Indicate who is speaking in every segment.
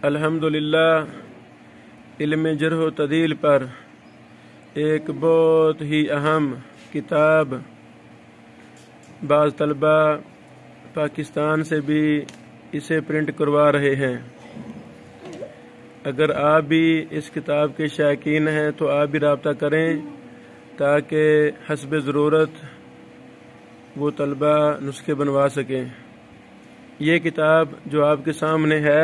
Speaker 1: الحمدللہ علم جرح و تعدیل پر ایک بہت ہی اہم کتاب بعض طلبہ پاکستان سے بھی اسے پرنٹ کروا رہے ہیں۔ اگر آپ بھی اس کتاب کے شائقین ہیں تو آپ بھی رابطہ کریں تاکہ حسب ضرورت وہ طلبہ نسخے بنوا سکیں۔ یہ کتاب جو آپ کے سامنے ہے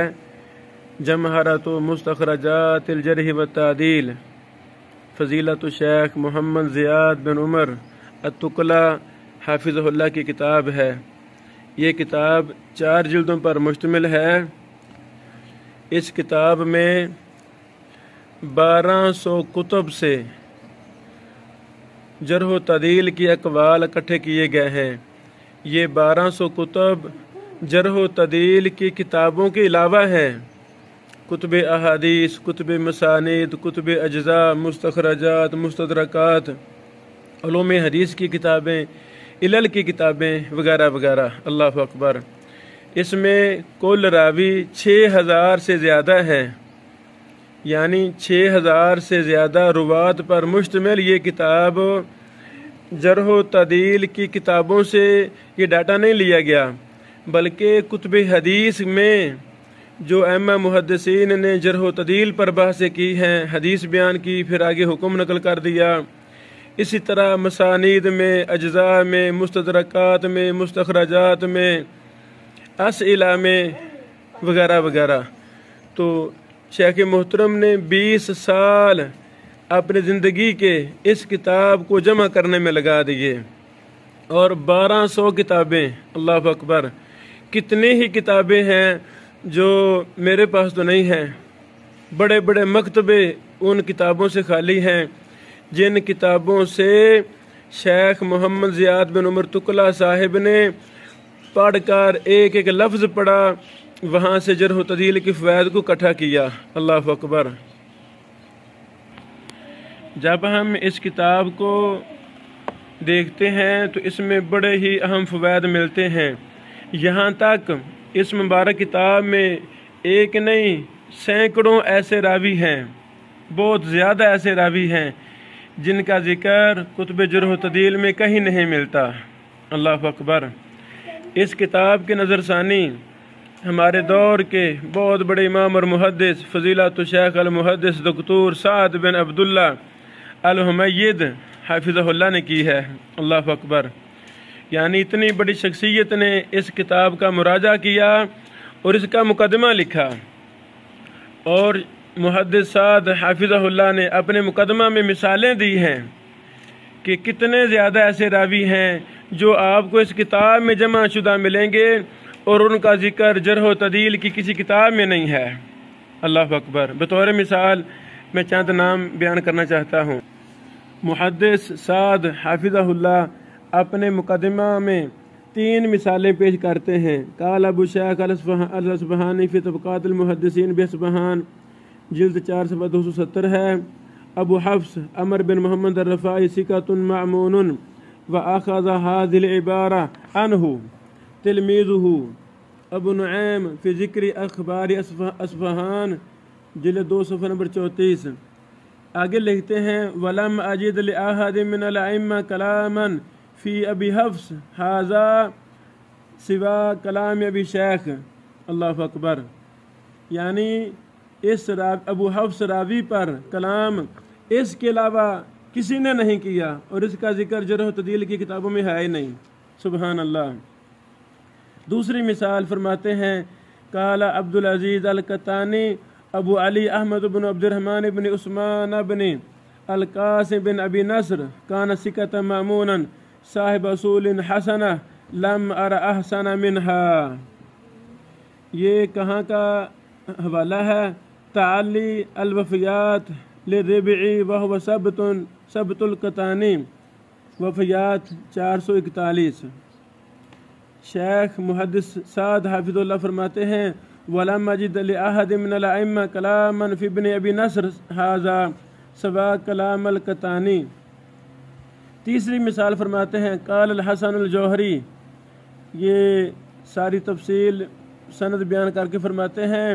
Speaker 1: جمہرۃ مستخرجات الجرح والتعدیل، فضیلت الشیخ محمد زیاد بن عمر التکلا حافظہ اللہ کی کتاب ہے۔ یہ کتاب 4 جلدوں پر مشتمل ہے۔ اس کتاب میں 1200 کتب سے جرح و تعدیل کی اقوال اکٹھے کیے گئے ہیں۔ یہ 1200 کتب جرح و تعدیل کی کتابوں کے علاوہ ہیں۔ کتب احادیث، کتب مسانید، کتب اجزاء، مستخرجات، مستدرکات، علوم حدیث کی کتابیں، علل کی کتابیں وغیرہ وغیرہ۔ اللہ اکبر۔ اس میں کل راوی 6000 سے زیادہ ہے، یعنی 6000 سے زیادہ روات پر مشتمل یہ کتاب۔ جرح و تعدیل کی کتابوں سے یہ ڈاٹا نہیں لیا گیا، بلکہ کتب حدیث میں جو ائمہ محدثین نے جرح و تعدیل پر بحثیں کی ہیں، حدیث بیان کی، پھر آگے حکم نقل کر دیا۔ اسی طرح مسانید میں، اجزاء میں، مستدرکات میں، مستخرجات میں، اسئلہ میں وغیرہ وغیرہ۔ تو شیخ محترم نے 20 سال اپنی زندگی کے اس کتاب کو جمع کرنے میں لگا دیے، اور 1200 کتابیں۔ اللہ اکبر۔ کتنی ہی کتابیں ہیں جو میرے پاس تو نہیں ہیں۔ بڑے بڑے مکتبے ان کتابوں سے خالی ہیں، جن کتابوں سے شیخ محمد زیاد بن عمر تکلا صاحب نے پڑھ کر ایک ایک لفظ پڑھا، وہاں سے جرح و تعدیل کی فوائد کو اکٹھا کیا۔ اللہ اکبر۔ جب ہم اس کتاب کو دیکھتے ہیں تو اس میں بڑے ہی اہم فوائد ملتے ہیں۔ یہاں تک اس مبارک کتاب میں ایک نہیں سینکڑوں ایسے راوی ہیں، بہت زیادہ ایسے راوی ہیں جن کا ذکر کتب جرح و تعدیل میں کہیں نہیں ملتا۔ اللہ اکبر۔ اس کتاب کے نظر ثانی ہمارے دور کے بہت بڑے امام اور محدث فضیلت الشیخ المحدث دکتور سعد بن عبداللہ الحمید حافظہ اللہ نے کی ہے۔ اللہ اکبر۔ یعنی اتنی بڑی شخصیت نے اس کتاب کا مراجعہ کیا اور اس کا مقدمہ لکھا، اور محدث سعد حافظہ اللہ نے اپنے مقدمہ میں مثالیں دی ہیں کہ کتنے زیادہ ایسے راوی ہیں جو آپ کو اس کتاب میں جمع شدہ ملیں گے، اور ان کا ذکر جرح و تعدیل کی کسی کتاب میں نہیں ہے۔ اللہ اکبر۔ بطور مثال میں چند نام بیان کرنا چاہتا ہوں۔ محدث سعد حافظہ اللہ اپنے مقدمہ میں 3 مثالیں پیش کرتے ہیں۔ قال ابو شیخ الاصفہانی فی طبقات المحدثین باصفہان، جلد 4 صفحہ 270 ہے۔ ابو حفص عمر بن محمد الرفاعی ثقۃ مأمون واخذ هذه العبارة عنه تلمیذہ ابو نعیم فی ذکر اخبار اصفہان، جلد 2 صفحہ نمبر 34۔ آگے لکھتے ہیں وَلَمْ أَجِدْ لِأَحَدٍ مِّنَ الْأَئِمَّةِ كَلَامًا فی ابی حفص ھذا سوا کلام ابی شیخ۔ اللہ اکبر۔ یعنی اس ابو حفص راوی پر کلام اس کے علاوہ کسی نے نہیں کیا، اور اس کا ذکر جرح و تعدیل کی کتابوں میں ہے ہی نہیں۔ سبحان اللہ۔ دوسری مثال فرماتے ہیں قال عبد العزیز القطانی ابو علی احمد بن عبد الرحمن بن عثمان بن القاسم بن ابی نصر کان ثقۃ مأمونا صاحب اصول حسنہ لم ار احسن منہا۔ یہ کہاں کا حوالہ ہے؟ تعلی الوفیات للربعی وہو ثبت القطانی، وفیات 441۔ شیخ محدث سعد حافظ اللہ فرماتے ہیں وَلَمْ أَجِدْ لِأَحَدٍ مِّنَ الْأَئِمَّةِ كَلَامًا فِي ابْنِ أَبِي نَصْرٍ هَذَا سَوَا كَلَامَ الْقَطَانِی۔ تیسری مثال فرماتے ہیں قال الحسن الجوہری، یہ ساری تفصیل سند بیان کر کے فرماتے ہیں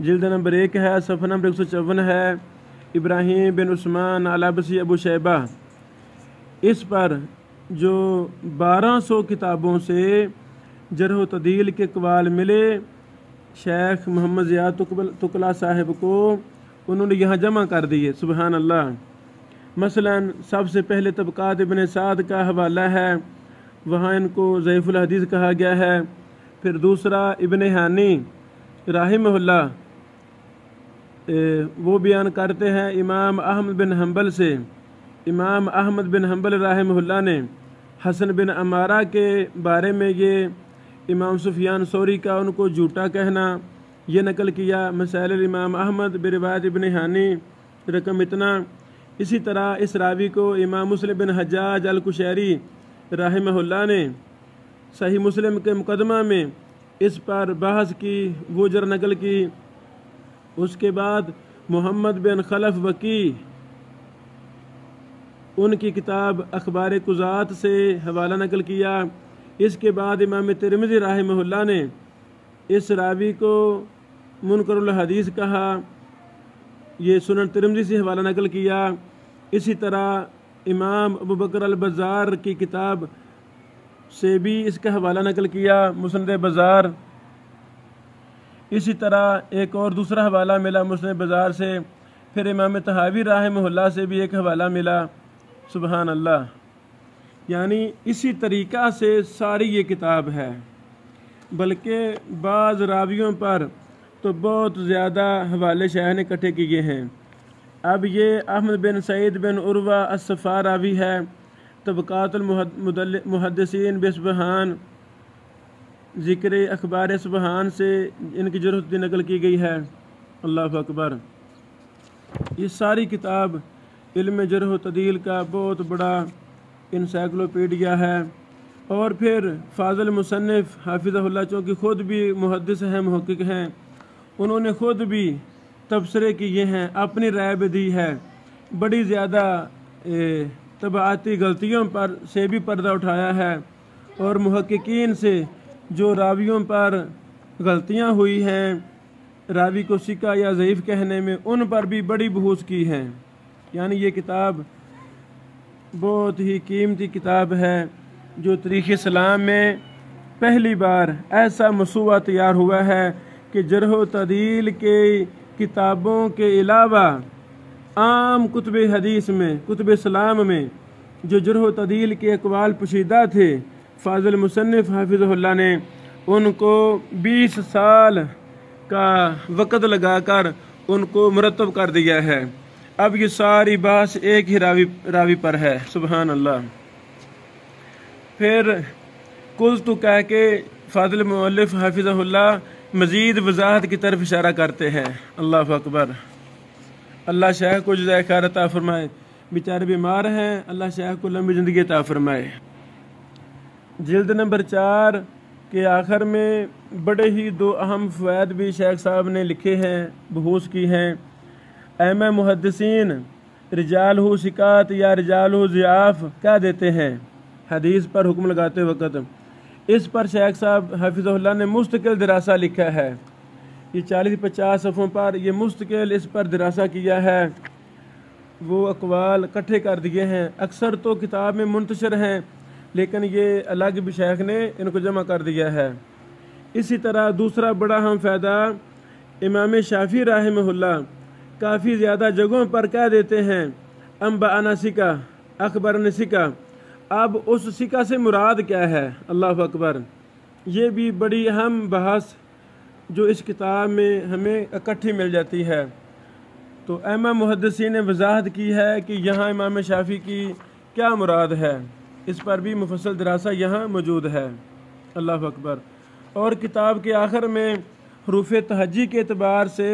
Speaker 1: جلد نمبر 1 ہے، صفحہ نمبر 154 ہے، ابراہیم بن عثمان العبسی ابو شیبہ۔ اس پر جو 1200 کتابوں سے جرح و تعدیل کے اقوال ملے، شیخ محمد زیاد تکلا صاحب کو انہوں نے یہاں جمع کر دیے۔ سبحان اللہ۔ مثلا سب سے پہلے طبقات ابن سعد کا حوالہ ہے، وہاں ان کو ضعیف الحدیث کہا گیا ہے۔ پھر دوسرا ابن حانی رحمہ اللہ، وہ بیان کرتے ہیں امام احمد بن حنبل سے، امام احمد بن حنبل رحمہ اللہ نے حسن بن عمارہ کے بارے میں یہ امام سفیان ثوری کا ان کو جھوٹا کہنا یہ نقل کیا۔ مسائل الامام احمد بروایت ابن حانی رقم اتنا۔ اسی طرح اس راوی کو امام مسلم بن حجاج القشیری رحمہ اللہ نے صحیح مسلم کے مقدمہ میں اس پر بحث کی، وہ جر نقل کی۔ اس کے بعد محمد بن خلف وکی ان کی کتاب اخبار قضات سے حوالہ نقل کیا۔ اس کے بعد امام ترمذی رحمہ اللہ نے اس راوی کو منکر الحدیث کہا، یہ سنن ترمذی سے حوالہ نقل کیا۔ اسی طرح امام ابو بکر البزار کی کتاب سے بھی اس کا حوالہ نقل کیا، مسند بزار۔ اسی طرح ایک اور دوسرا حوالہ ملا مسند بزار سے، پھر امام طحاوی رحمہ اللہ سے بھی ایک حوالہ ملا۔ سبحان اللہ۔ یعنی اسی طریقہ سے ساری یہ کتاب ہے، بلکہ بعض راویوں پر تو بہت زیادہ حوالے شیخ نے اکٹھے کیے ہیں۔ اب یہ احمد بن سعید بن عروہ الصفار راوی ہے، طبقات المحدثین بسبحان، ذکر اخبار سبحان سے ان کی جرح نقل کی گئی ہے۔ اللہ اکبر۔ یہ ساری کتاب علم جرح و تعدیل کا بہت بڑا انسائکلوپیڈیا ہے۔ اور پھر فاضل مصنف حافظہ اللہ، چونکہ خود بھی محدث ہیں، محقق ہیں، انہوں نے خود بھی تبصرے کیے ہیں، اپنی رائے بھی دی ہے، بڑی زیادہ طبعاتی غلطیوں پر سے بھی پردہ اٹھایا ہے، اور محققین سے جو راویوں پر غلطیاں ہوئی ہیں راوی کو ثقہ یا ضعیف کہنے میں، ان پر بھی بڑی بحوث کی ہے۔ یعنی یہ کتاب بہت ہی قیمتی کتاب ہے، جو تاریخ اسلام میں پہلی بار ایسا مسودہ تیار ہوا ہے کہ جرح و تعدیل کے کتابوں کے علاوہ عام کتب حدیث میں، کتب اسلام میں جو جرح و تعدیل کے اقوال پوشیدہ تھے، فاضل مصنف حافظہ اللہ نے ان کو 20 سال کا وقت لگا کر ان کو مرتب کر دیا ہے۔ اب یہ ساری بحث ایک ہی راوی پر ہے۔ سبحان اللہ۔ پھر قلت کہہ کے فاضل مؤلف حافظہ اللہ مزید وضاحت کی طرف اشارہ کرتے ہیں۔ اللہ اکبر۔ اللہ شیخ کو جزائے خیر عطا فرمائے، بیچارے بیمار ہیں، اللہ شیخ کو لمبی زندگی عطا فرمائے۔ جلد نمبر 4 کے آخر میں بڑے ہی 2 اہم فوائد بھی شیخ صاحب نے لکھے ہیں، بحوث کی ہیں۔ ائمہ محدثین رجال ہو ثقات یا رجال ہو ضعاف کیا دیتے ہیں حدیث پر حکم لگاتے وقت؟ اس پر شیخ صاحب حافظہ اللہ نے مستقل دراسہ لکھا ہے، یہ 40-50 صفحوں پر یہ مستقل اس پر دراسہ کیا ہے، وہ اقوال اکٹھے کر دیے ہیں۔ اکثر تو کتاب میں منتشر ہیں، لیکن یہ الگ بھی شیخ نے ان کو جمع کر دیا ہے۔ اسی طرح دوسرا بڑا اہم فائدہ، امام شافعی رحمہ اللہ کافی زیادہ جگہوں پر کہہ دیتے ہیں انبأنا ثقہ، اخبرنا ثقہ۔ اب اس ثقہ سے مراد کیا ہے؟ اللہ اکبر۔ یہ بھی بڑی اہم بحث جو اس کتاب میں ہمیں اکٹھی مل جاتی ہے۔ تو ائمہ محدثین نے وضاحت کی ہے کہ یہاں امام شافعی کی کیا مراد ہے، اس پر بھی مفصل دراسہ یہاں موجود ہے۔ اللہ اکبر۔ اور کتاب کے آخر میں حروف تہجی کے اعتبار سے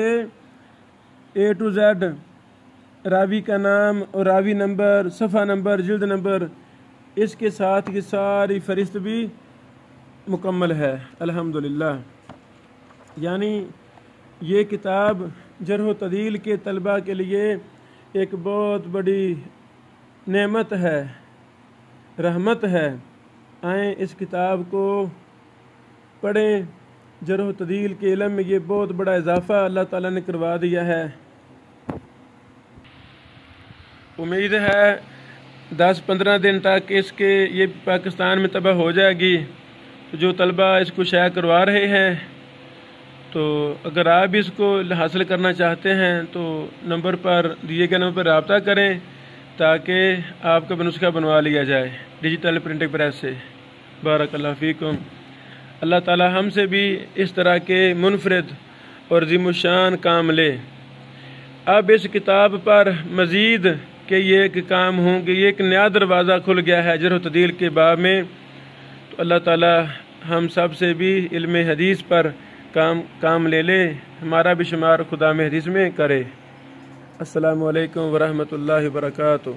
Speaker 1: A to Z راوی کا نام اور راوی نمبر، صفحہ نمبر، جلد نمبر، اس کے ساتھ یہ ساری فہرست بھی مکمل ہے الحمدللہ۔ یعنی یہ کتاب جرح و تعدیل کے طلباء کے لیے ایک بہت بڑی نعمت ہے، رحمت ہے۔ آئیں اس کتاب کو پڑھیں، جرح و تعدیل کے علم میں یہ بہت بڑا اضافہ اللہ تعالیٰ نے کروا دیا ہے۔ امید ہے 10-15 دن تک اس کے یہ پاکستان میں طبع ہو جائے گی۔ تو جو طلبہ اس کو شائع کروا رہے ہیں، تو اگر آپ بھی اس کو حاصل کرنا چاہتے ہیں تو نمبر پر دیے گئے نمبر پر رابطہ کریں تاکہ آپ کا نسخہ بنوا لیا جائے ڈیجیٹل پرنٹنگ پریس سے۔ بارک اللہ فیکم۔ اللہ تعالی ہم سے بھی اس طرح کے منفرد اور عظیم الشان کام لے۔ اب اس کتاب پر مزید کہ یہ ایک کام ہوں کہ یہ ایک نیا دروازہ کھل گیا ہے جرح و تعدیل کے باب میں، تو اللہ تعالی ہم سب سے بھی علم حدیث پر کام لے لے، ہمارا بھی شمار خدا میں حدیث میں کرے۔ السلام علیکم ورحمۃ اللہ وبرکاتہ۔